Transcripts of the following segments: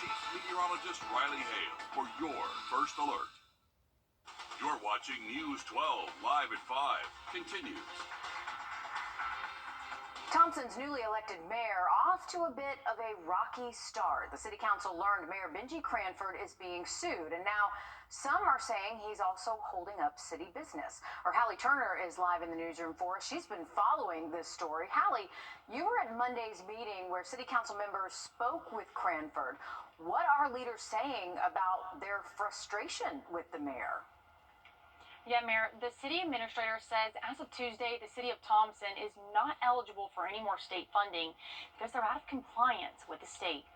Chief Meteorologist Riley Hale for your first alert. You're watching News 12 live at 5. Continues. Thompson's newly elected mayor off to a bit of a rocky start. The city council learned Mayor Benji Cranford is being sued, and now some are saying he's also holding up city business. Our Hallie Turner is live in the newsroom for us. She's been following this story. Hallie, you were at Monday's meeting where city council members spoke with Cranford. What are leaders saying about their frustration with the mayor? Yeah, Mayor, the city administrator says as of Tuesday, the city of Thompson is not eligible for any more state funding because they're out of compliance with the state.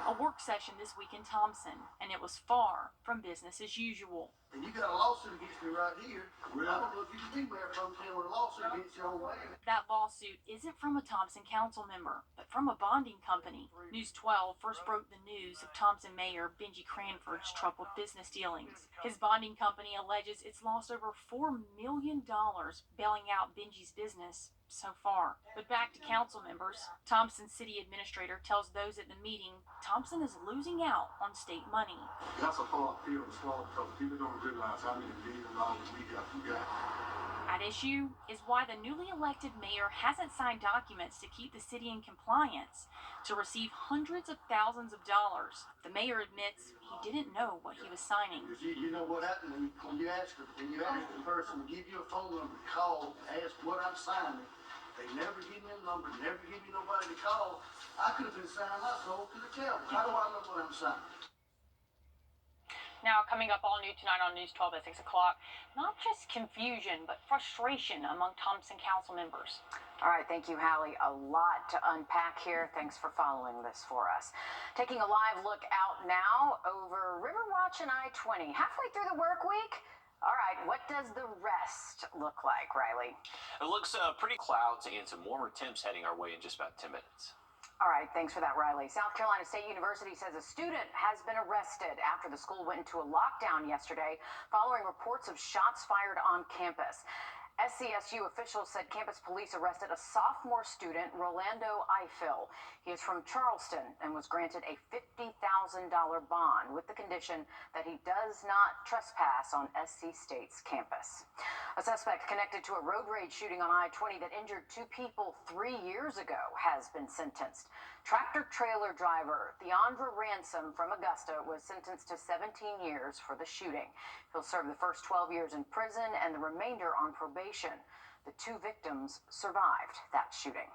A work session this week in Thompson, and it was far from business as usual. And you got a lawsuit against me right here. Really? I don't know if you can be mayor pro tem with a lawsuit against your own mayor. That lawsuit isn't from a Thompson council member, but from a bonding company. News 12 first broke the news of Thompson Mayor Benji Cranford's troubled business dealings. His bonding company alleges it's lost over $4 million bailing out Benji's business so far. But back to council members, Thompson city administrator tells those at the meeting Thompson is losing out on state money. That's a hard pill to swallow because people don't realize how many billion dollars we got. At issue is why the newly elected mayor hasn't signed documents to keep the city in compliance to receive hundreds of thousands of dollars. The mayor admits he didn't know what he was signing. You know what happened when you ask the person to give you a phone number to call, ask what I'm signing. They never give me a number, never give me nobody to call. I could have been signing my soul to the devil. How do I know what I'm signing? Now, coming up all new tonight on News 12 at 6 o'clock, not just confusion, but frustration among Thompson council members. All right, thank you, Hallie. A lot to unpack here. Thanks for following this for us. Taking a live look out now over Riverwatch and I-20. Halfway through the work week. All right, what does the rest look like, Riley? It looks pretty clouds and some warmer temps heading our way in just about 10 minutes. All right, thanks for that, Riley. South Carolina State University says a student has been arrested after the school went into a lockdown yesterday following reports of shots fired on campus. SCSU officials said campus police arrested a sophomore student, Rolando Eiffel. He is from Charleston and was granted a $50,000 bond with the condition that he does not trespass on SC State's campus. A suspect connected to a road rage shooting on I-20 that injured 2 people 3 years ago has been sentenced. Tractor-trailer driver Theondra Ransom from Augusta was sentenced to 17 years for the shooting. He'll serve the first 12 years in prison and the remainder on probation. The 2 victims survived that shooting.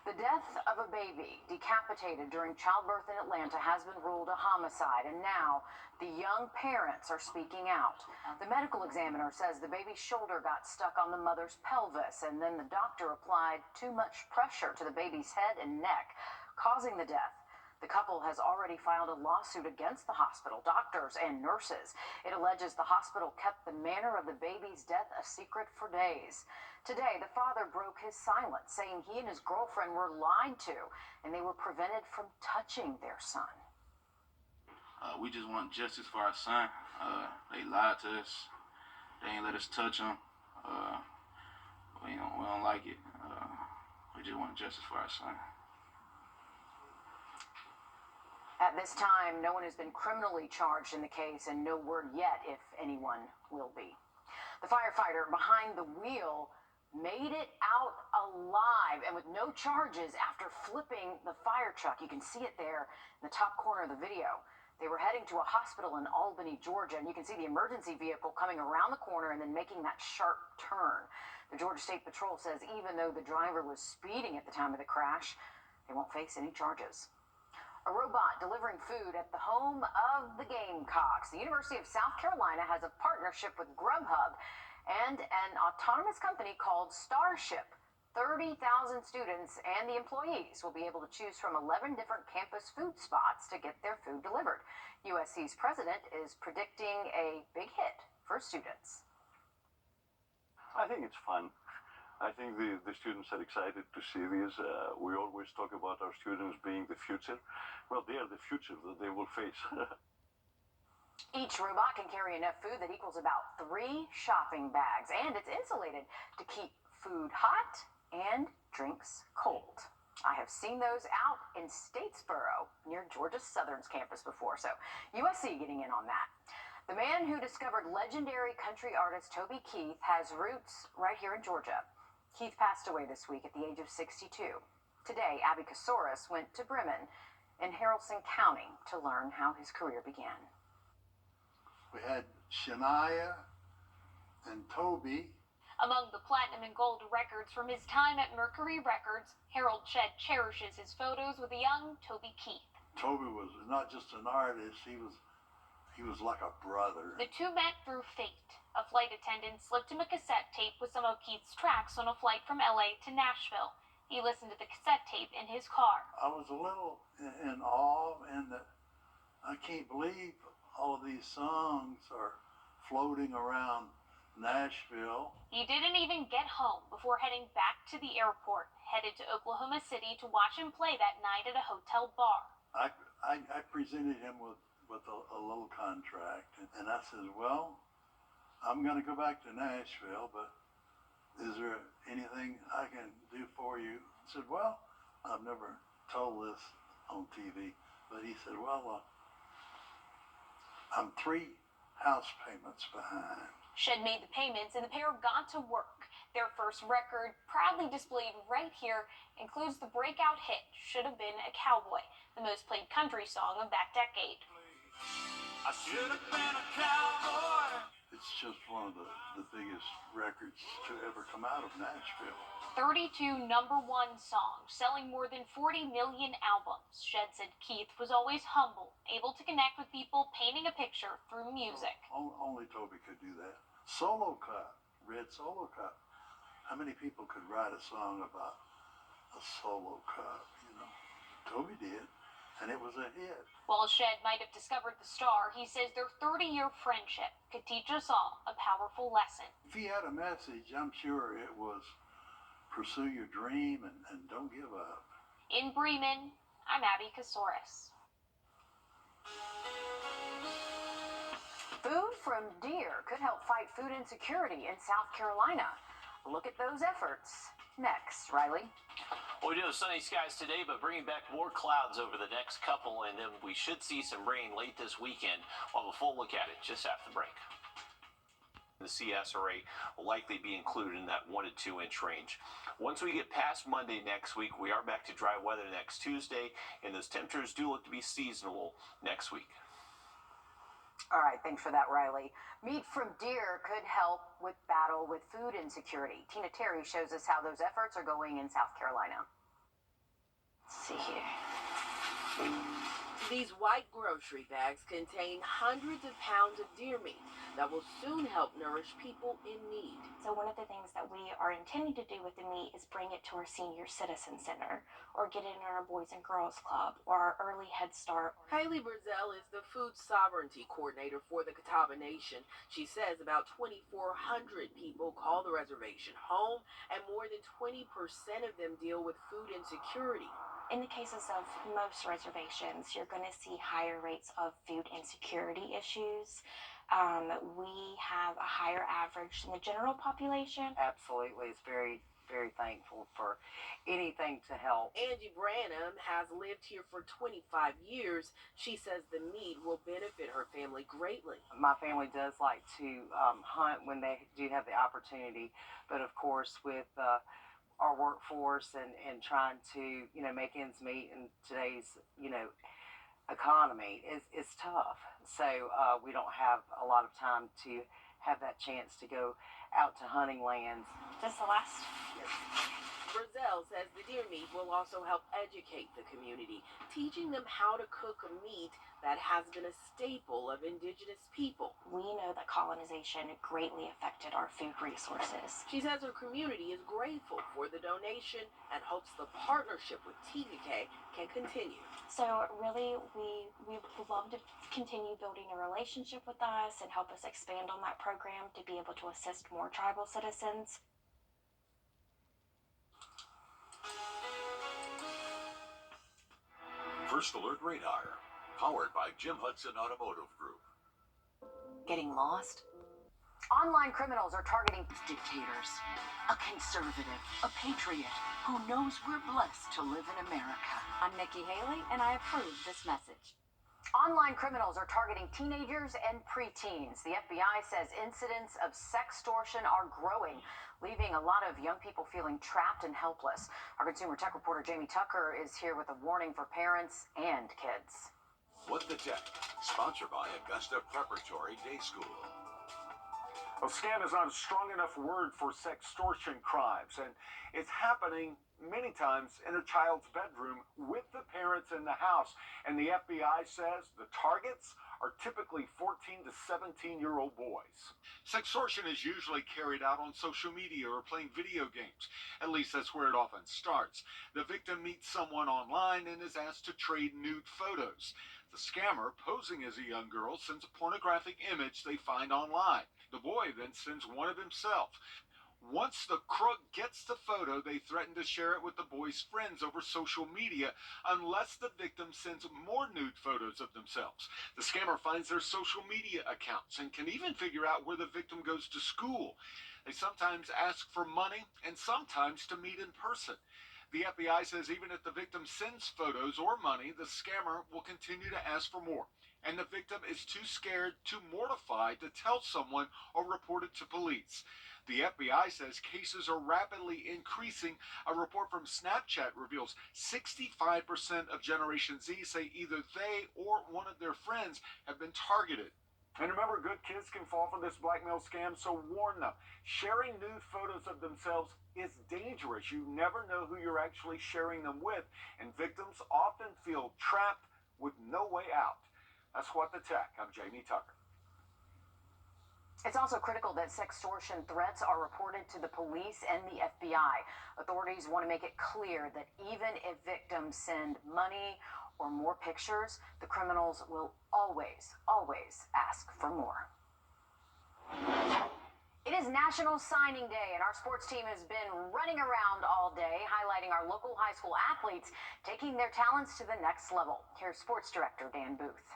The death of a baby decapitated during childbirth in Atlanta has been ruled a homicide, and now the young parents are speaking out. The medical examiner says the baby's shoulder got stuck on the mother's pelvis, and then the doctor applied too much pressure to the baby's head and neck, causing the death. The couple has already filed a lawsuit against the hospital, doctors, and nurses. It alleges the hospital kept the manner of the baby's death a secret for days. Today, the father broke his silence, saying he and his girlfriend were lied to, and they were prevented from touching their son. We just want justice for our son. They lied to us. They ain't let us touch him. We don't like it. We just want justice for our son. At this time, no one has been criminally charged in the case, and no word yet if anyone will be. The firefighter behind the wheel made it out alive and with no charges after flipping the fire truck. You can see it there in the top corner of the video. They were heading to a hospital in Albany, Georgia, and you can see the emergency vehicle coming around the corner and then making that sharp turn. The Georgia State Patrol says even though the driver was speeding at the time of the crash, they won't face any charges. A robot delivering food at the home of the Gamecocks. The University of South Carolina has a partnership with Grubhub and an autonomous company called Starship. 30,000 students and the employees will be able to choose from 11 different campus food spots to get their food delivered. USC's president is predicting a big hit for students. I think it's fun. I think the students are excited to see this. We always talk about our students being the future. Well, they are the future that they will face. Each robot can carry enough food that equals about 3 shopping bags, and it's insulated to keep food hot and drinks cold. I have seen those out in Statesboro near Georgia Southern's campus before, so USC getting in on that. The man who discovered legendary country artist Toby Keith has roots right here in Georgia. Keith passed away this week at the age of 62. Today, Abby Kasoris went to Bremen in Haralson County to learn how his career began. We had Shania and Toby. Among the platinum and gold records from his time at Mercury Records, Harold Shedd cherishes his photos with the young Toby Keith. Toby was not just an artist, he was like a brother. The two met through fate. A flight attendant slipped him a cassette tape with some of Keith's tracks on a flight from LA to Nashville. He listened to the cassette tape in his car. I was a little in awe, and I can't believe all of these songs are floating around Nashville. He didn't even get home before heading back to the airport, headed to Oklahoma City to watch him play that night at a hotel bar. I presented him with a little contract, and I said, well, I'm going to go back to Nashville, but is there anything I can do for you? I said, well, I've never told this on TV, but he said, well, I'm 3 house payments behind. Shedd made the payments and the pair got to work. Their first record, proudly displayed right here, includes the breakout hit, Should Have Been a Cowboy, the most played country song of that decade. I should have been a cowboy. It's just one of the biggest records to ever come out of Nashville. 32 #1 songs, selling more than 40 million albums. Shedd said Keith was always humble, able to connect with people, painting a picture through music. Only Toby could do that. Solo Cup, Red Solo Cup. How many people could write a song about a solo cup, you know? Toby did, and it was a hit. While Shedd might have discovered the star, he says their 30-year friendship could teach us all a powerful lesson. If he had a message, I'm sure it was pursue your dream and don't give up. In Bremen, I'm Abby Kasoris. Food from deer could help fight food insecurity in South Carolina. Look at those efforts next. Riley? Well, we do have sunny skies today, but bringing back more clouds over the next couple, and then we should see some rain late this weekend. We'll have a full look at it just after the break. The CSRA will likely be included in that 1 to 2 inch range. Once we get past Monday next week, we are back to dry weather next Tuesday, and those temperatures do look to be seasonal next week. All right, thanks for that, Riley. Meat from deer could help with battle with food insecurity. Tina Terry shows us how those efforts are going in South Carolina. Let's see here. These white grocery bags contain hundreds of pounds of deer meat that will soon help nourish people in need. So one of the things that we are intending to do with the meat is bring it to our senior citizen center, or get it in our Boys and Girls Club, or our early Head Start. Haley Brazell is the food sovereignty coordinator for the Catawba Nation. She says about 2,400 people call the reservation home, and more than 20% of them deal with food insecurity. In the cases of most reservations, you're going to see higher rates of food insecurity issues. We have a higher average than the general population. Absolutely. It's very, very thankful for anything to help. Angie Branham has lived here for 25 years. She says the meat will benefit her family greatly. My family does like to hunt when they do have the opportunity, but of course with our workforce and trying to, make ends meet in today's, economy is tough. So we don't have a lot of time to have that chance to go out to hunting lands. Just the last. Brazell says the deer meat will also help educate the community, teaching them how to cook a meat that has been a staple of indigenous people. We know that colonization greatly affected our food resources. She says her community is grateful for the donation and hopes the partnership with TKK can continue. So really, we would love to continue building a relationship with us and help us expand on that program to be able to assist more tribal citizens. First Alert Radar, powered by Jim Hudson Automotive Group. Getting lost? Online criminals are targeting dictators, a conservative, a patriot who knows we're blessed to live in America. I'm Nikki Haley, and I approve this message. Online criminals are targeting teenagers and preteens. The FBI says incidents of sextortion are growing, leaving a lot of young people feeling trapped and helpless. Our consumer tech reporter Jamie Tucker is here with a warning for parents and kids. What the Tech, sponsored by Augusta Preparatory Day School. A scam is not a strong enough word for sextortion crimes, and it's happening many times in a child's bedroom with the parents in the house. And the FBI says the targets are typically 14 to 17-year-old boys. Sextortion is usually carried out on social media or playing video games. At least that's where it often starts. The victim meets someone online and is asked to trade nude photos. The scammer, posing as a young girl, sends a pornographic image they find online. The boy then sends one of himself. Once the crook gets the photo, they threaten to share it with the boy's friends over social media unless the victim sends more nude photos of themselves. The scammer finds their social media accounts and can even figure out where the victim goes to school. They sometimes ask for money and sometimes to meet in person. The FBI says even if the victim sends photos or money, the scammer will continue to ask for more. And the victim is too scared, too mortified to tell someone or report it to police. The FBI says cases are rapidly increasing. A report from Snapchat reveals 65% of Generation Z say either they or one of their friends have been targeted. And remember, good kids can fall for this blackmail scam, so warn them. Sharing nude photos of themselves is dangerous. You never know who you're actually sharing them with, and victims often feel trapped with no way out. That's What the Tech. I'm Jamie Tucker. It's also critical that sextortion threats are reported to the police and the FBI. Authorities want to make it clear that even if victims send money or more pictures, the criminals will always ask for more. It is National Signing Day, and our sports team has been running around all day, highlighting our local high school athletes taking their talents to the next level. Here's sports director Dan Booth.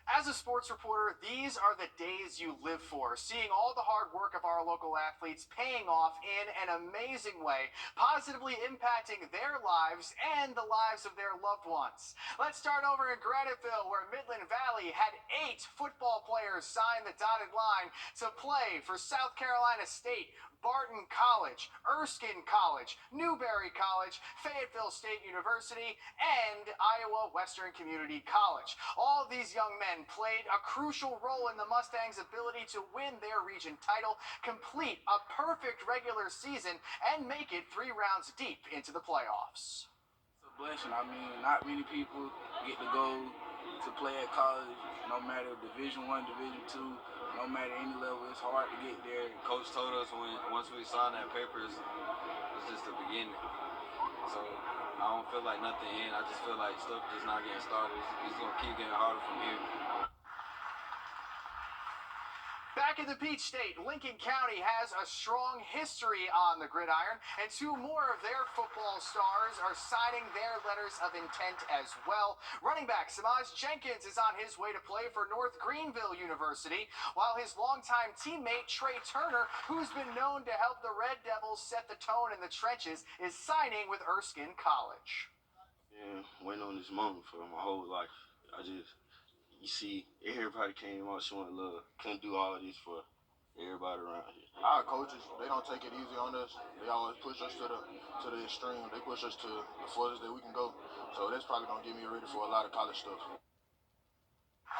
As a sports reporter, these are the days you live for, seeing all the hard work of our local athletes paying off in an amazing way, positively impacting their lives and the lives of their loved ones. Let's start over in Graniteville, where Midland Valley had 8 football players sign the dotted line to play for South Carolina State, Barton College, Erskine College, Newberry College, Fayetteville State University, and Iowa Western Community College. All of these young men played a crucial role in the Mustangs' ability to win their region title, complete a perfect regular season, and make it 3 rounds deep into the playoffs. It's a blessing. I mean, not many people get to go to play at college, no matter Division I, Division II, no matter any level. It's hard to get there. Coach told us once we signed that paper, it's just the beginning. So I don't feel like nothing in. I just feel like stuff just not getting started. It's going to keep getting harder from here. Back in the Peach State, Lincoln County has a strong history on the gridiron, and 2 more of their football stars are signing their letters of intent as well. Running back Samaj Jenkins is on his way to play for North Greenville University, while his longtime teammate Trey Turner, who's been known to help the Red Devils set the tone in the trenches, is signing with Erskine College. Yeah, waiting on this moment for my whole life. You see, everybody came out showing love. Couldn't do all of this for everybody around here. Our coaches, they don't take it easy on us. They always push us to the extreme. They push us to the furthest that we can go. So that's probably going to get me ready for a lot of college stuff.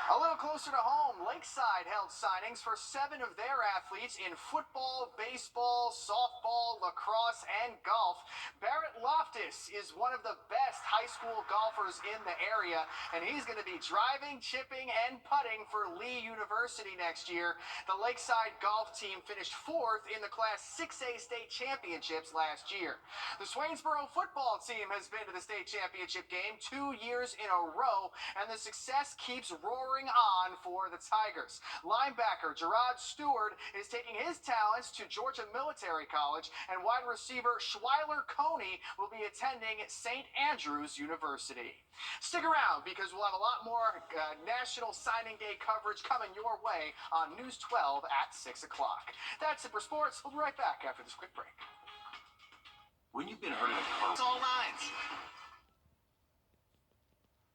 A little closer to home, Lakeside held signings for 7 of their athletes in football, baseball, softball, lacrosse, and golf. Barrett Loftus is one of the best high school golfers in the area, and he's going to be driving, chipping, and putting for Lee University next year. The Lakeside golf team finished 4th in the Class 6A state championships last year. The Swainsboro football team has been to the state championship game 2 years in a row, and the success keeps roaring on for the Tigers. Linebacker Gerard Stewart is taking his talents to Georgia Military College, and wide receiver Schuyler Coney will be attending St. Andrews University. Stick around because we'll have a lot more National Signing Day coverage coming your way on News 12 at 6 o'clock. That's it for sports. We'll be right back after this quick break. When you've been hurt in a car, It's all lines.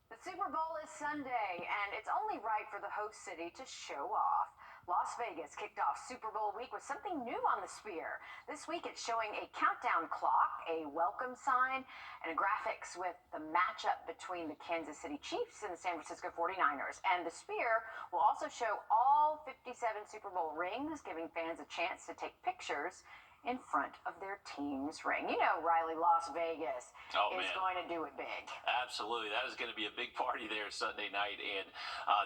The Super Bowl is Sunday, and it's only right for the host city to show off. Las Vegas kicked off Super Bowl week with something new on the Sphere. This week it's showing a countdown clock, a welcome sign, and graphics with the matchup between the Kansas City Chiefs and the San Francisco 49ers. And the Sphere will also show all 57 Super Bowl rings, giving fans a chance to take pictures in front of their team's ring. You know, Riley, Las Vegas is going to do it big. Absolutely. That is going to be a big party there Sunday night. And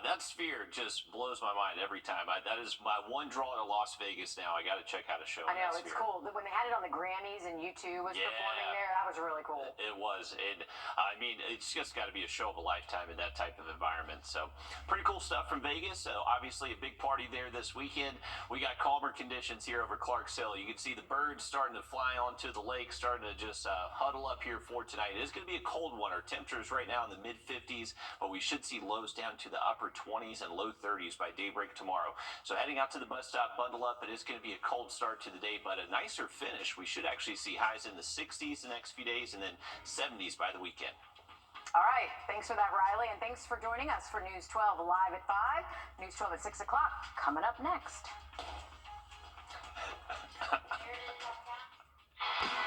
that Sphere just blows my mind every time. That is my one draw to Las Vegas now. I got to check out a show. I know, it's cool. When they had it on the Grammys and U2 was performing there, that was really cool. It was. And I mean, it's just got to be a show of a lifetime in that type of environment. So pretty cool stuff from Vegas. So obviously a big party there this weekend. We got calmer conditions here over Clarks Hill. You can see the birds starting to fly onto the lake, starting to just huddle up here for tonight. It is going to be a cold one. Our temperatures right now in the mid-50s, but we should see lows down to the upper 20s and low 30s by daybreak tomorrow. So heading out to the bus stop, bundle up. It is going to be a cold start to the day, but a nicer finish. We should actually see highs in the 60s the next few days and then 70s by the weekend. All right. Thanks for that, Riley, and thanks for joining us for News 12 live at 5. News 12 at 6 o'clock coming up next.